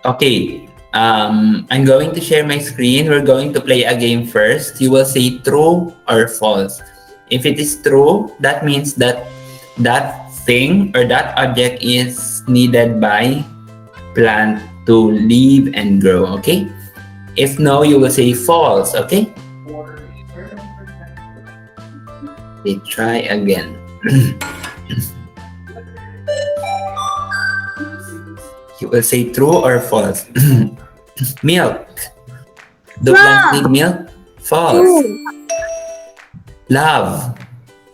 Okay. I'm going to share my screen. We're going to play a game first. You will say true or false. If it is true, that means that that thing or that object is needed by plant to live and grow. Okay. If no, you will say false. Okay. We try again. You will say true or false. Milk. Do plants need milk? False. True. Love.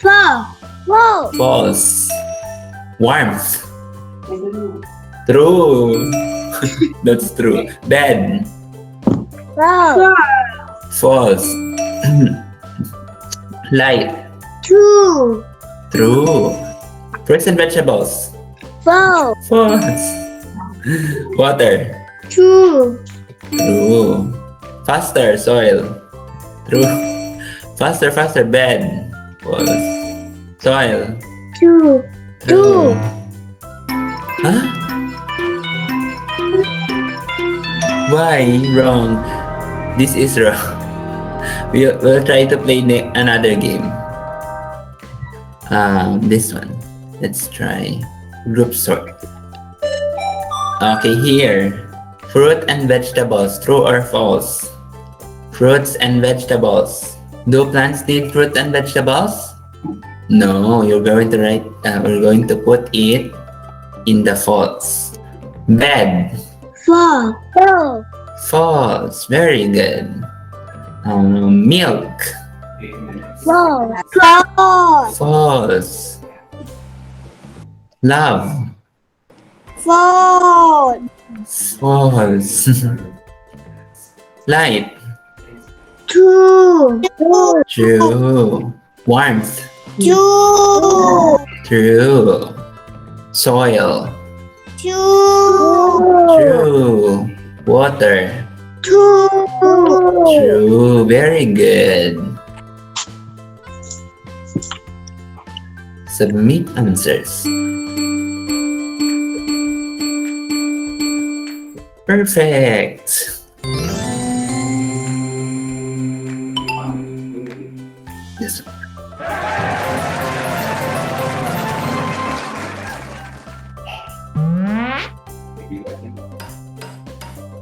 False. False. False. Warmth. True. That's true. Bed. False. False. Light. True. True. Fruits and vegetables. False. False. Water. True. True. Faster. Soil. True. Faster, faster. Bed. False. Soil. True. True. Huh? Why? Wrong. This is wrong. We'll try to play another game. This one. Let's try group sort. Okay, here. Fruit and vegetables. True or false? Fruits and vegetables. Do plants need fruit and vegetables? No, you're going to write. We're going to put it in the false. Bed. False. False. False. Very good. Milk. False. False. False. Love. False. False. Light. True. True. Warmth. True. True. Soil. True. True. Water. True. True. Very good. Submit answers. Perfect. This one.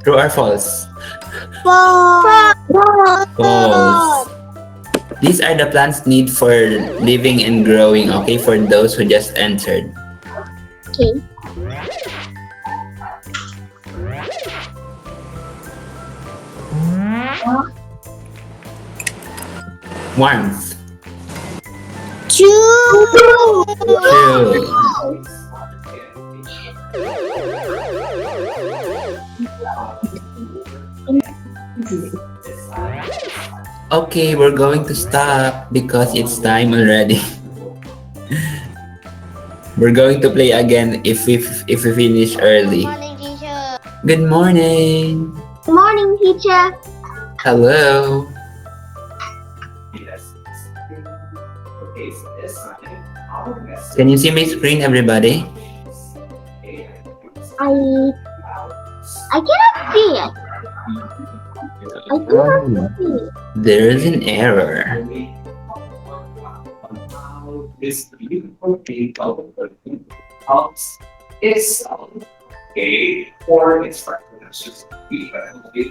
True or false? False. False. These are the plants need for living and growing, okay, for those who just entered. Okay. Warmth. True. True. Okay, we're going to stop because it's time already. We're going to play again if we finish early. Morning, teacher. Good morning. Good morning, teacher. Hello. Can you see my screen, everybody? I cannot see it. I cannot see it. There is an error. This beautiful people helps is okay for its practices.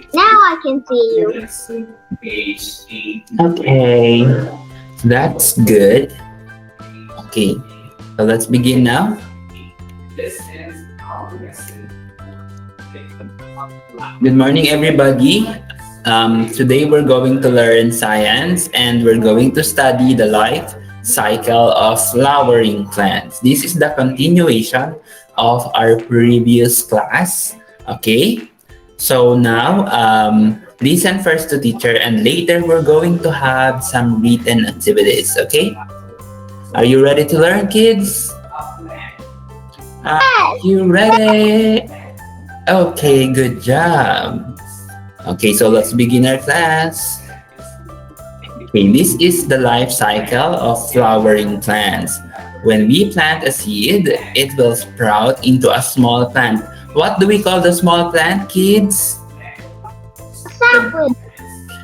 Now I can see you. Page 8. Okay, that's good. Okay, so let's begin now. This is our lesson. Good morning, everybody. Today we're going to learn science and we're going to study the life cycle of flowering plants. This is the continuation of our previous class. Okay, so now listen first to teacher and later we're going to have some written activities. Okay, are you ready to learn, kids? Are you ready? Okay, good job. Okay, so let's begin our class. Okay, this is the life cycle of flowering plants. When we plant a seed, it will sprout into a small plant What do we call the small plant, kids? Sapling.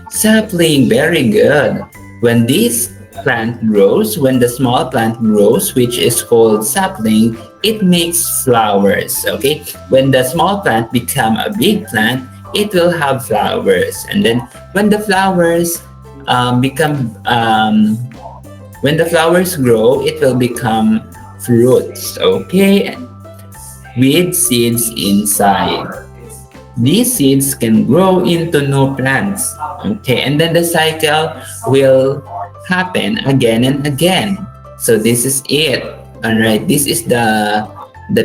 Sapling, very good. When this plant grows, when the small plant grows, which is called sapling, it makes flowers, okay? When the small plant become a big plant, it will have flowers. And then when the flowers become, when the flowers grow, it will become fruits, okay? With seeds inside. These seeds can grow into new plants. Okay, and then the cycle will happen again and again. So this is it. All right, this is the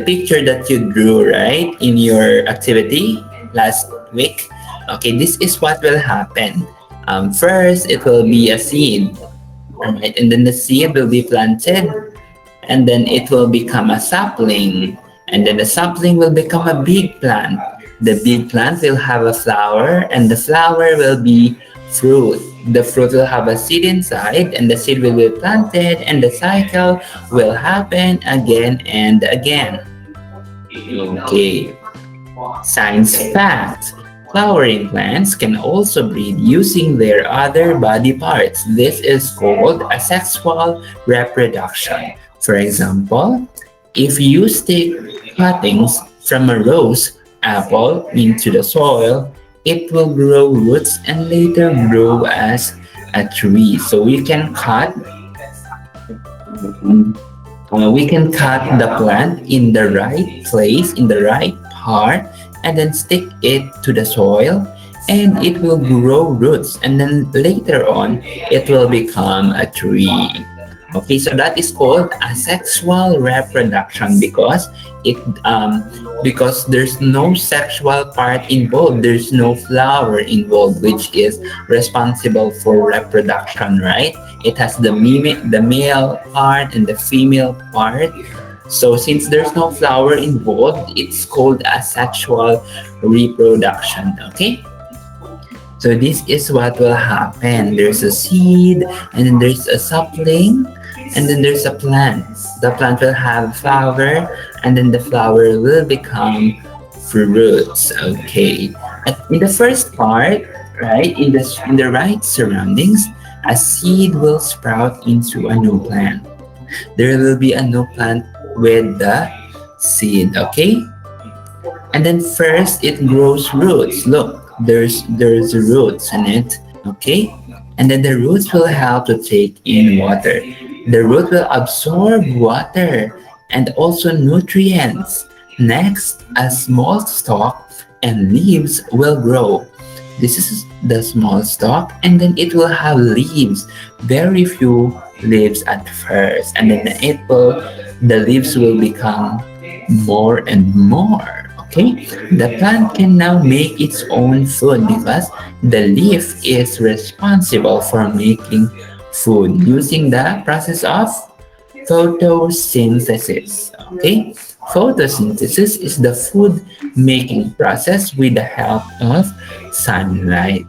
picture that you drew, right, in your activity last week. Okay, this is what will happen. First, it will be a seed. All right, and then the seed will be planted, and then it will become a sapling, and then the sapling will become a big plant. The big plant will have a flower, and the flower will be fruit. The fruit will have a seed inside, and the seed will be planted, and the cycle will happen again and again. Okay. Science fact. Flowering plants can also breed using their other body parts. This is called asexual reproduction. For example, if you stick cuttings from a rose apple into the soil, it will grow roots and later grow as a tree. So we can cut the plant in the right place, in the right part, and then stick it to the soil, and it will grow roots, and then later on it will become a tree. Okay, so that is called asexual reproduction because because there's no sexual part involved, there's no flower involved, which is responsible for reproduction, right? It has the male part and the female part. So since there's no flower involved, it's called asexual reproduction. Okay. So this is what will happen. There's a seed, and then there's a sapling, and then there's a plant. The plant will have flower, and then the flower will become fruits. Okay. In the first part, right, in the right surroundings, a seed will sprout into a new plant. There will be a new plant with the seed. Okay. And then first it grows roots. Look, there's roots in it. Okay. And then the roots will help to take in water. The root will absorb water and also nutrients. Next, a small stalk and leaves will grow. This is the small stalk, and then it will have leaves. Very few leaves at first, and then the leaves will become more and more. Okay, the plant can now make its own food because the leaf is responsible for making food using the process of photosynthesis. Okay, photosynthesis is the food making process with the help of sunlight.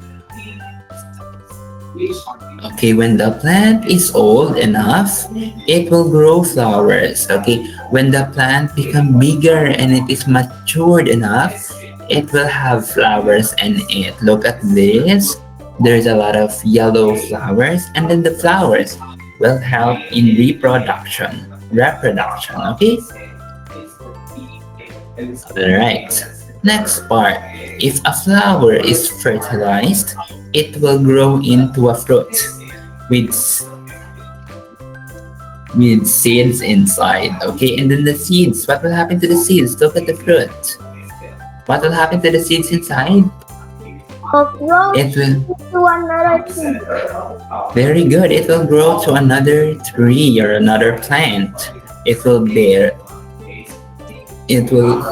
Okay, when the plant is old enough, it will grow flowers. Okay, when the plant becomes bigger and it is matured enough, it will have flowers in it. Look at this. There's a lot of yellow flowers, and then the flowers will help in reproduction. Okay? Alright. Next part. If a flower is fertilized, it will grow into a fruit with seeds inside. Okay, and then the seeds. What will happen to the seeds? Look at the fruit. What will happen to the seeds inside? It will. To another tree. Very good. It will grow to another tree or another plant. It will bear. It will.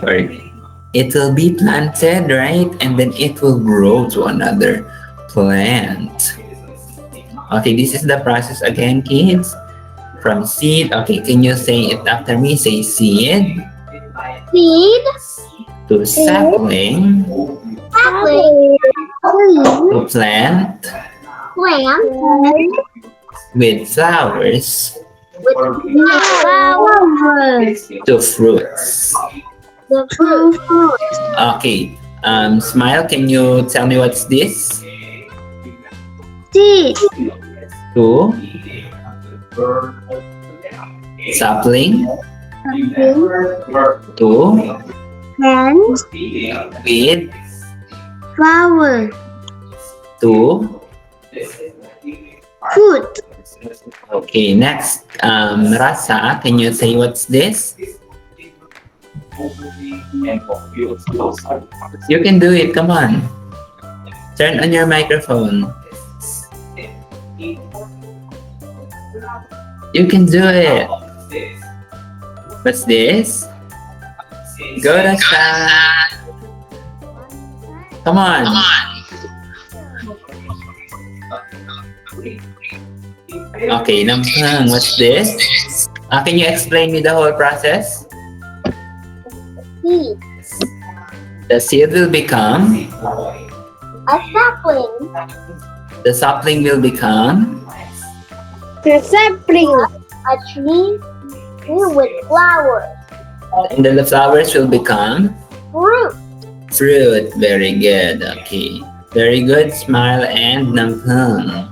Sorry. It will be planted, right? And then it will grow to another plant. Okay, this is the process again, kids. From seed. Okay, can you say it after me? Say seed. Seed. To sapling. Sapling. To plant. Plant. With flowers. Flower. Two fruits. The fruit. Okay. Smile, can you tell me what's this? Seed. Two. Sapling. Two. And With. flower. Two. Fruit. Okay, next. Rasa, can you say what's this? You can do it. Come on. Turn on your microphone. You can do it. What's this? Go, Rasa. Come on. Okay, Namsang, what's this? Can you explain me the whole process? Seed. The seed will become, A sapling. the sapling will become, The sapling. A tree. Tree with flowers. and then the flowers will become Fruit. fruit. Very good. Okay. Very good. Smile and Namsang.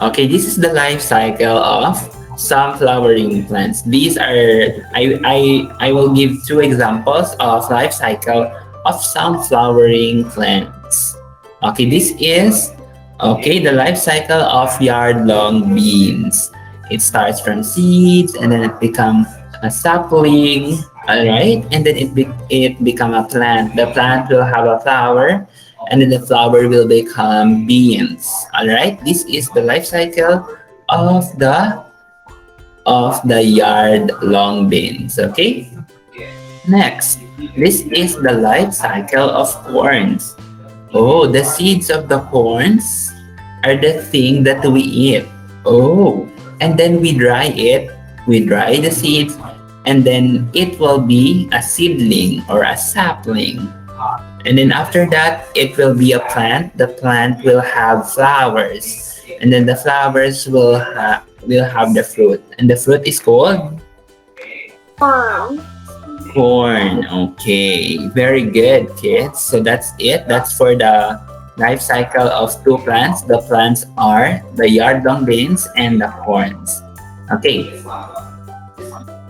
Okay, this is the life cycle of some flowering plants. These are, I will give two examples of life cycle of some flowering plants. Okay, this is, okay, the life cycle of yard-long beans. It starts from seeds and then it becomes a sapling, all right? And then it become a plant. The plant will have a flower and then the flower will become beans, all right? This is the life cycle of the yard-long beans, okay? Next, this is the life cycle of corns. Oh, the seeds of the corns are the thing that we eat. Oh, and then we dry it. We dry the seeds, and then it will be a seedling or a sapling. And then after that, it will be a plant. The plant will have flowers, and then the flowers will have the fruit, and the fruit is called Farm. corn. Okay, very good, kids. So that's it. That's for the life cycle of two plants. The plants are the yard-long beans and the corns. Okay.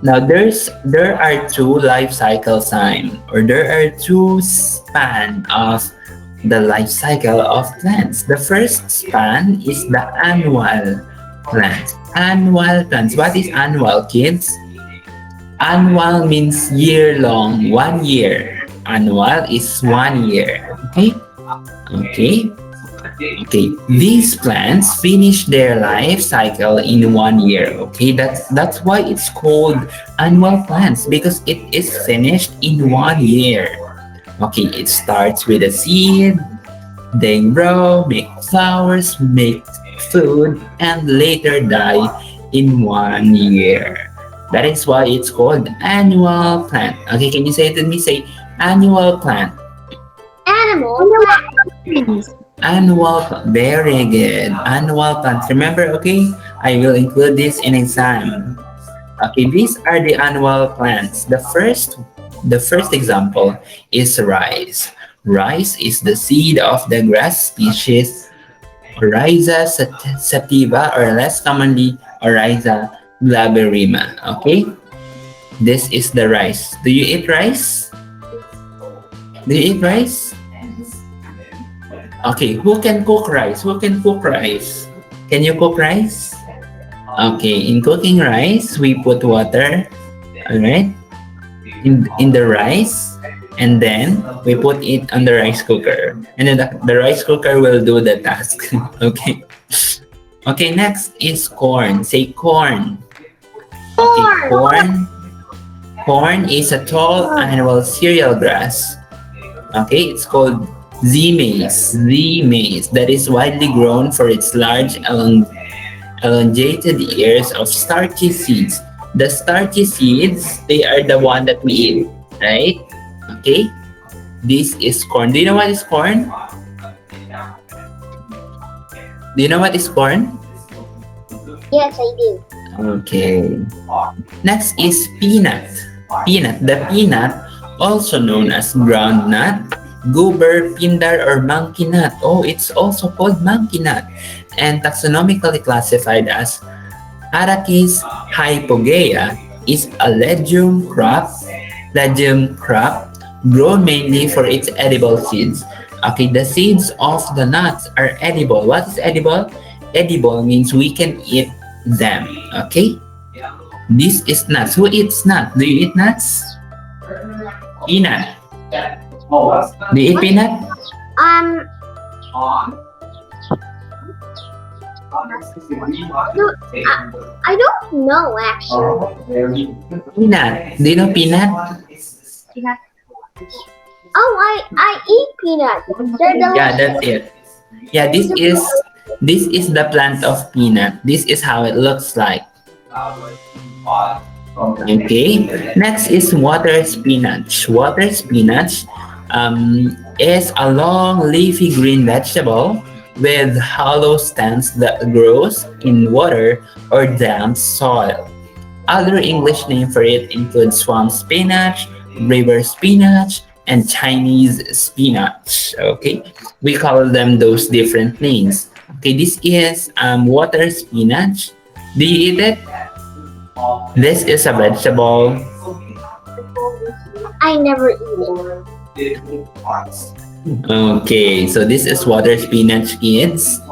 Now there are two life cycle time, or there are two span of the life cycle of plants. The first span is the annual plants. Annual plants. What is annual, kids? Annual means year long, 1 year. Annual is 1 year. Okay? Okay. Okay. These plants finish their life cycle in 1 year. Okay, that's why it's called annual plants, because it is finished in 1 year. Okay, it starts with a seed, then grow, make flowers, make food, and later die in 1 year. That is why it's called annual plant. Okay, can you say it with me? Say annual plant. Animal. Annual, very good. Annual plants. Remember, okay? I will include this in exam. Okay, these are the annual plants. The first example is rice. Rice is the seed of the grass species Oryza sativa, or less commonly Oryza glaberrima. Okay? This is the rice. Do you eat rice? Do you eat rice? Okay, who can cook rice? Who can cook rice? Can you cook rice? Okay, in cooking rice, we put water, alright, in the rice, and then we put it on the rice cooker. And then the rice cooker will do the task. Okay. Okay, next is corn. Say corn. Okay, corn. Corn is a tall annual cereal grass. Okay, it's called Z-maize. Z-maize that is widely grown for its large elongated ears of starchy seeds. The starchy seeds, they are the one that we eat, right? Okay, this is corn. Do you know what is corn? Do you know what is corn? Yes, I do. Okay. Next is peanut. Peanut. The peanut, also known as groundnut, goober, pindar, or monkey nut. Oh, it's also called monkey nut and taxonomically classified as Arachis hypogea is a legume crop grown mainly for its edible seeds. Okay, the seeds of the nuts are edible. What is edible? Edible means we can eat them. Okay, this is nuts. Who eats nuts? Do you eat nuts? Peanut. Do you eat peanut? Um, I don't know actually. Peanut. Do you know peanut? Oh, I eat peanuts. They're Yeah, delicious. that's it. Yeah, this is the plant of peanut. This is how it looks like. Okay. Next is water spinach. Water spinach is a long leafy green vegetable with hollow stems that grows in water or damp soil. Other English name for it include swamp spinach, river spinach, and Chinese spinach. Okay, we call them those different names. Okay, this is water spinach. Do you eat it? This is a vegetable. I never eat it. Okay, so this is water spinach, kids.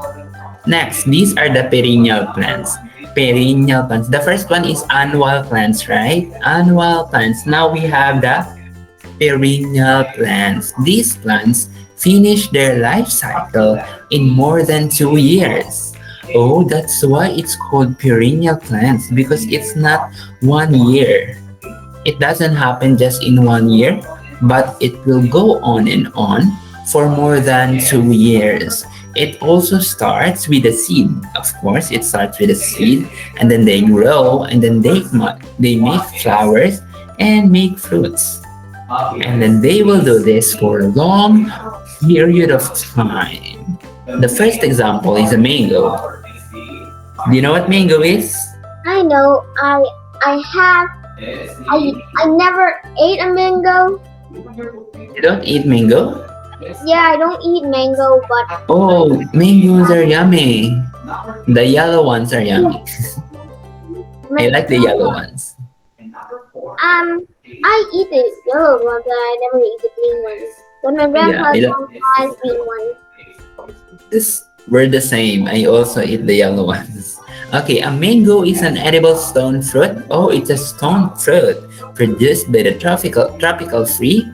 Next, these are the perennial plants. Perennial plants. The first one is annual plants, right? Annual plants. Now we have the perennial plants. These plants finish their life cycle in more than 2 years. Oh, that's why it's called perennial plants because it's not 1 year. It doesn't happen just in 1 year, but it will go on and on for more than 2 years. It also starts with a seed. Of course, it starts with a seed, and then they grow, and then they make flowers and make fruits. And then they will do this for a long period of time. The first example is a mango. Do you know what mango is? I know. I never ate a mango. You don't eat mango? Yeah, I don't eat mango, but Oh, mangoes are yummy. The yellow ones are yummy. I like the yellow ones. I eat the yellow ones, but I never eat the green ones. But my grandpa I has green ones. We're the same. I also eat the yellow ones. Okay, a mango is an edible stone fruit. Oh, it's a stone fruit produced by the tropical tree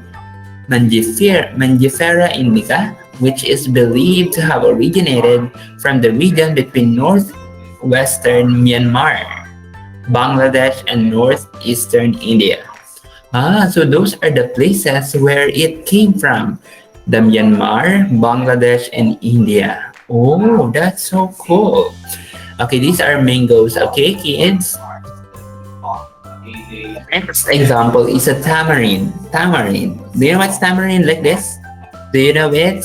Mangifera indica, which is believed to have originated from the region between northwestern Myanmar, Bangladesh, and northeastern India. So those are the places where it came from. The Myanmar, Bangladesh, and India. Oh, that's so cool. Okay, these are mangoes, okay, kids? Next example is a tamarind. Tamarind. Do you know what's tamarind like this? Do you know it?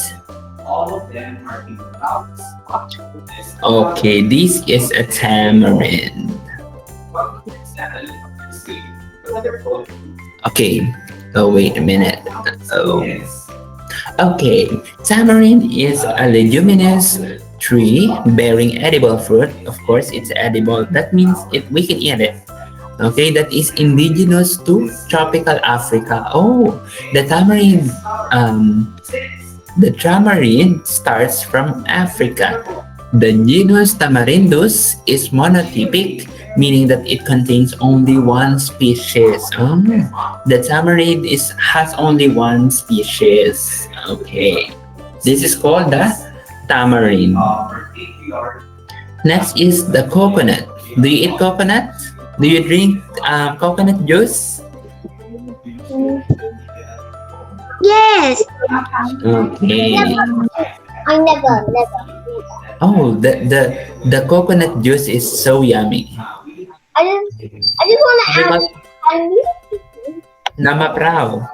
Okay, this is a tamarind. Okay. Oh, wait a minute. Oh. Okay, tamarind is a leguminous tree bearing edible fruit. Of course, it's edible. That means we can eat it. Okay, that is indigenous to tropical Africa. Oh, the tamarind starts from Africa. The genus Tamarindus is monotypic, meaning that it contains only one species. Oh, the tamarind has only one species. Okay, this is called the tamarind. Next is the coconut. Do you eat coconut? Do you drink coconut juice? Yes. Okay. I never. Oh, the coconut juice is so yummy. I just want to add. Namapraw.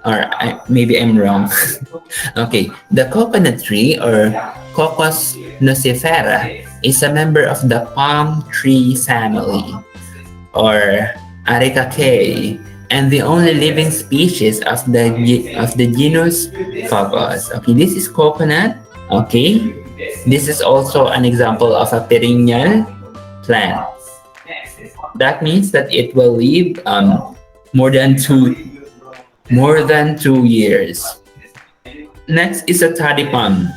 Or maybe I'm wrong. Okay, the coconut tree or Cocos nocifera is a member of the palm tree family, or Aricaceae, and the only living species of the genus Fagus. Okay, this is coconut. Okay, this is also an example of a perennial plant. That means that it will live more than 2 years. Next is a toddy palm.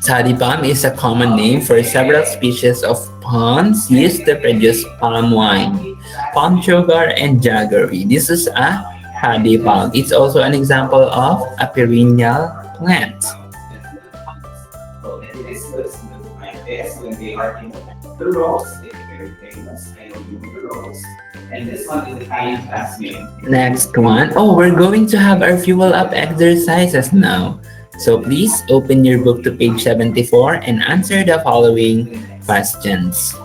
Toddy palm is a common name for several species of palms used to produce palm wine, palm sugar, and jaggery. This is a toddy palm. It's also an example of a perennial plant. So in this list, like this, when they are in the rows, it's very famous, and the rows. And this one is the kind class name. Next one. Oh, we're going to have our fuel up exercises now. So please open your book to page 74 and answer the following questions.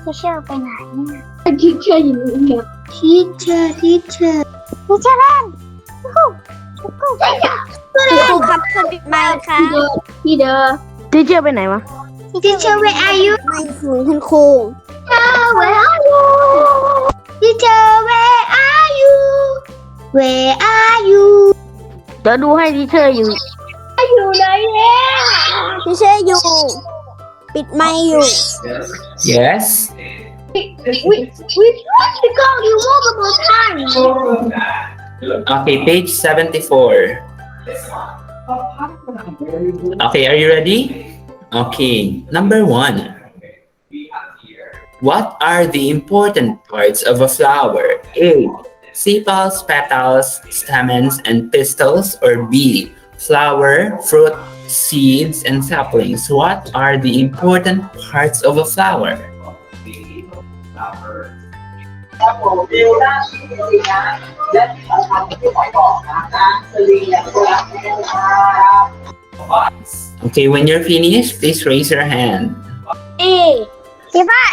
Teacher ไปไหนเนี่ย Teacher อยู่นี่ Teacher เล่นคุณครูครับคุณปิดไมค์ค่ะพี่เดอ Teacher ไปไหนวะ Teacher where are you ไม่คุยคุณครู Where are you Teacher where are you Where are you เดี๋ยวดูให้ Teacher อยู่ อยู่ไหนเนี่ย Teacher อยู่ปิดไมค์อยู่ Yes? We tried to call you multiple times. Okay, page 74. Okay, are you ready? Okay, number 1. What are the important parts of a flower? A. Sepals, petals, stamens, and pistils. Or B. Flower, fruit, seeds, and saplings. What are the important parts of a flower? Okay, when you're finished, please raise your hand. A พี่ฟ้า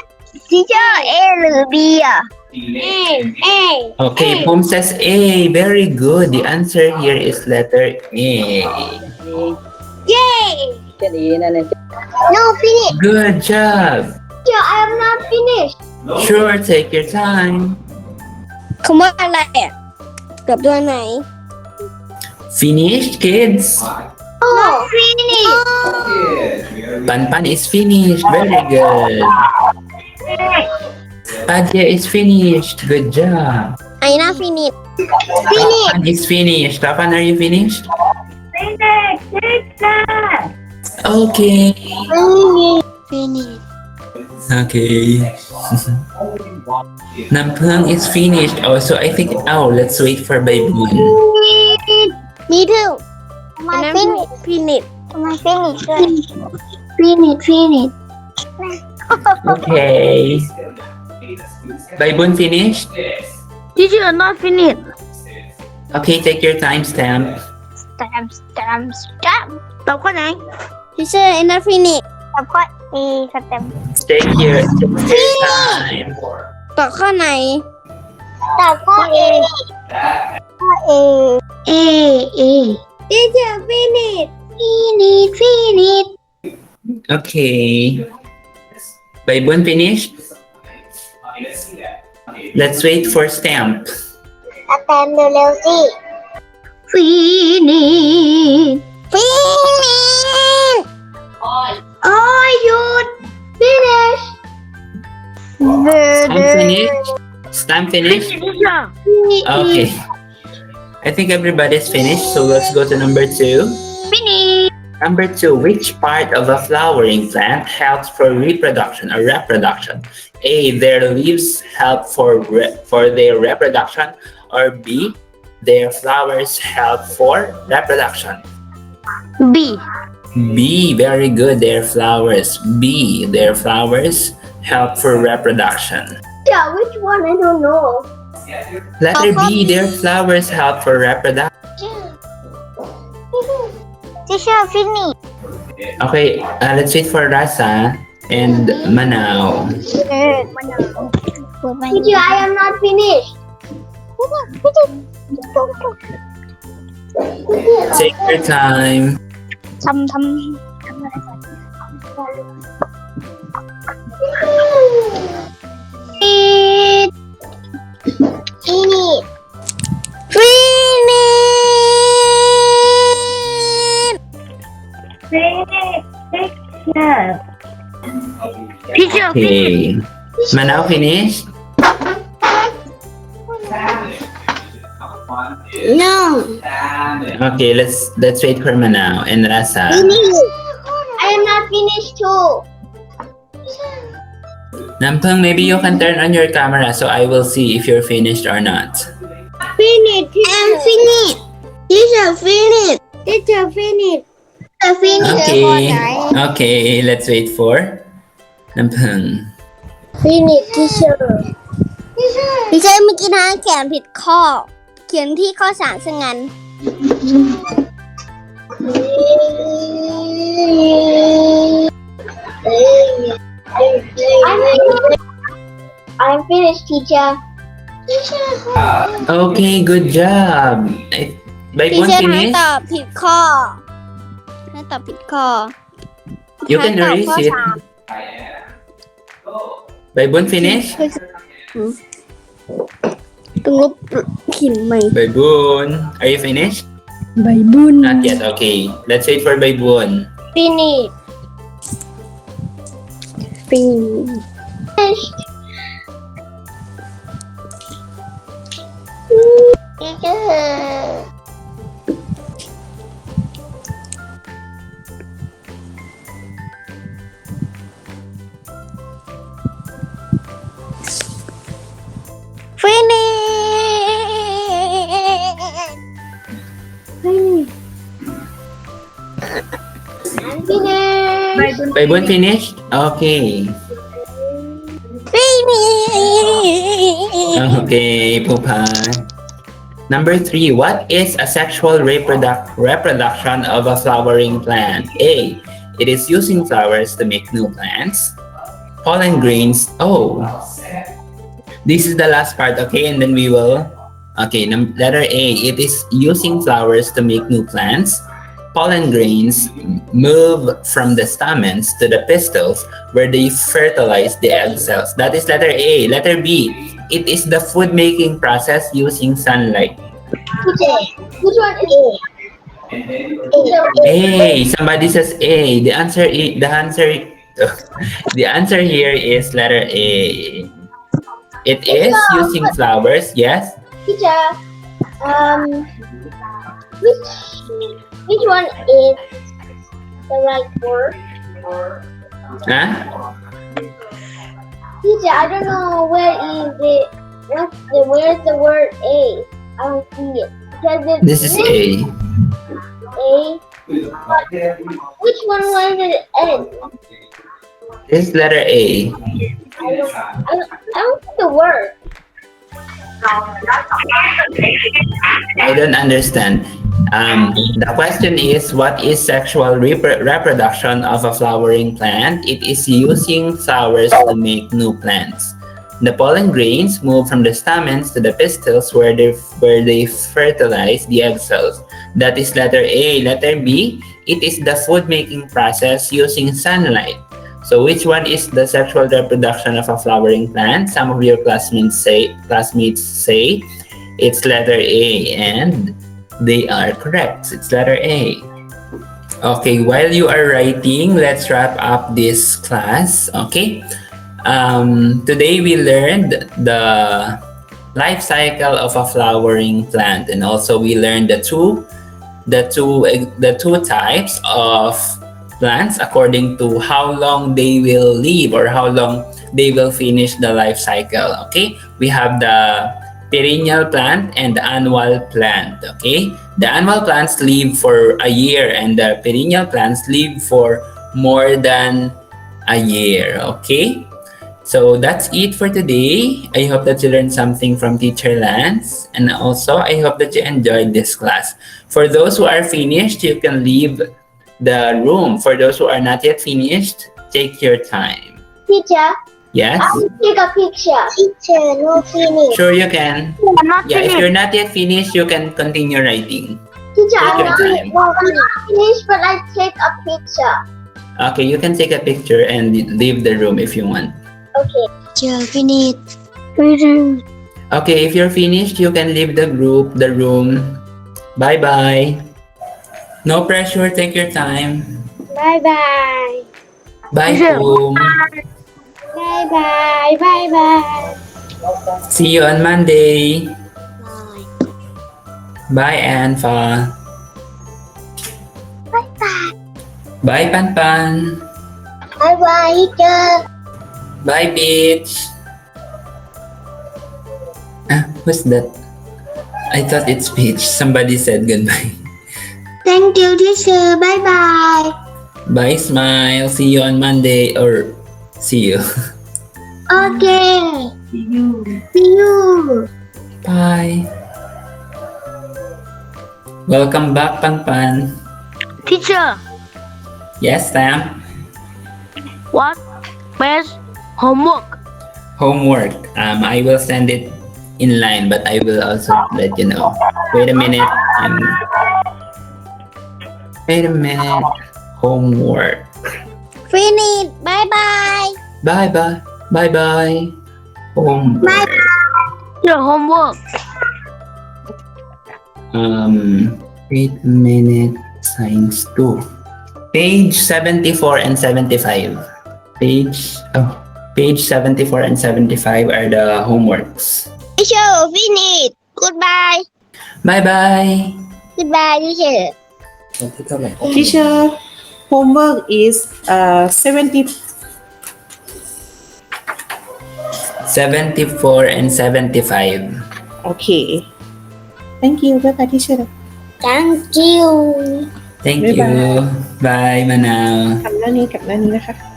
Teacher A หรือ B อ่ะ A Okay, Pum says A. Very good. The answer here is letter A. Yay จะดีนั่นเอง No finish Good job. Teacher I am not finished Sure, take your time. คำว่าอะไรอ่ะกับตัวไหน Finished, kids? Oh finish Panpan is finished. Very good. Padya is finished. Good job. I not finish Tapan is finished. Tapan, are you finished? Okay. Finish Okay. Nampung is finished. Also, I think. Oh, let's wait for Baybun. Me too My finish My finish Okay. Baybun finished? Teacher not finished Okay, take your time stamp. Stamp ตอบข้อไหน Teacher I not finish ตอบข้อ A สแตม Stay here. Take your time. ตอบข้อไหนตอบข้อ A ข้อ A Teacher finish Okay. Baybun finished? Let's wait for stamp. สแตมเร็วๆสิ Finish โอ้ยหยุด Finish Stamp finished? Stamp finished? Teacher Okay. I think everybody's finished, so let's go to number 2. Finish Number 2, which part of a flowering plant helps for reproduction or reproduction? A, their leaves help for their reproduction, or B, their flowers help for reproduction. B B, very good, their flowers. B, their flowers help for reproduction. Yeah, which one? I don't know. Letter B, their flowers help for reproduction. Teacher, finish. Okay, let's wait for Rasa and Manao. Teacher, I am not finished. Take your time. Finish. Finish. Teacher, finish. Okay. Manao finish? No. Okay, let's wait for Manao and Rasa. Finish. I am not finished too. Nampung, maybe you can turn on your camera so I will see if you're finished or not. Finish. I am finished. Teacher, finish. Teacher, finish. Finish. Okay. Okay, let's wait for Nampung. Finish, teacher. Teacher เมื่อกี้นะเขียนผิดข้อ เขียนที่ข้อ3ซะงั้น I'm finished, teacher. Okay, good job. By one ทีเชอร์ให้ finish, ตอบผิดข้อ ให้ตอบผิดข้อ you can ให้ตอบ erase ข้อ it. 3 By one finish, ต้องลบเขียนใหม่ by Boon. Are you finished? ใบบุญ Not yet. Okay, let's wait for by Boon. Finish. Finished. Teacher. Finish. I'm finished. By Boon finished? Okay. Finish. Okay, Pupa. Number 3, what is a sexual reproduction of a flowering plant? A, it is using flowers to make new plants. Pollen grains. Oh, this is the last part, okay? And then we will. Okay, letter A, it is using flowers to make new plants. Pollen grains move from the stamens to the pistils where they fertilize the egg cells. That is letter A. Letter B, it is the food making process using sunlight. Which one is A. Somebody says A. The answer the answer here is letter A. It is using flowers, yes? Teacher, which one is the right word? Huh? Teacher, I don't know where where's the word A? I don't see it. This is A. A. Which one was it N? This is letter A. I don't see the word. I don't understand. The question is, what is sexual reproduction of a flowering plant? It is using flowers to make new plants. The pollen grains move from the stamens to the pistils where they fertilize the egg cells. That is letter A. Letter B, it is the food making process using sunlight. So which one is the sexual reproduction of a flowering plant? Some of your classmates say it's letter A, and they are correct. It's letter A. Okay, while you are writing, let's wrap up this class. Okay. Today we learned the life cycle of a flowering plant, and also we learned the two types of plants according to how long they will live or how long they will finish the life cycle. Okay, we have the perennial plant and the annual plant. Okay, the annual plants live for a year and the perennial plants live for more than a year. Okay, so that's it for today. I hope that you learned something from Teacher Lance, and also I hope that you enjoyed this class. For those who are finished, you can leave the room. For those who are not yet finished, take your time. Teacher, Yes? I will take a picture. Teacher, no finish. Sure you can. I'm not Yeah, if finished. you're not yet finished, you can continue writing. Teacher, Take I'm your not, time. I'm not finished, but I take a picture. Okay, you can take a picture and leave the room if you want. Okay. Teacher, finish. Finish. Okay, if you're finished, you can leave the group, the room. Bye-bye. No pressure, take your time. Bye-bye. Bye, Teacher. home. Bye-bye. Bye-bye. See you on Monday. Bye. Bye, Anfa. Bye-bye. Bye, Panpan. Bye-bye, teacher. Bye, Beach. What's that? I thought it's Beach. Somebody said goodbye. Thank you, teacher. Bye-bye. Bye, Smile. See you on Monday. Or see you. Okay. See you. See you. Bye. Welcome back, Panpan. Teacher, Yes, Sam. what best homework? Homework. I will send it in line, but I will also let you know. Wait a minute. Wait a minute. Homework. Finish. Bye-bye. Bye bye. Bye bye. Homework. Your homework. Wait a minute. Science 2. Page 74 and 75. Page 74 and 75 are the homeworks. Teacher, finish. Goodbye. Bye bye. Goodbye, teacher. Teacher, homework is 70. 74 and 75. Okay. Thank you. Bye bye, teacher. Thank you. Thank Bye you. Bye, Manaw. กลับหน้านี้นะคะ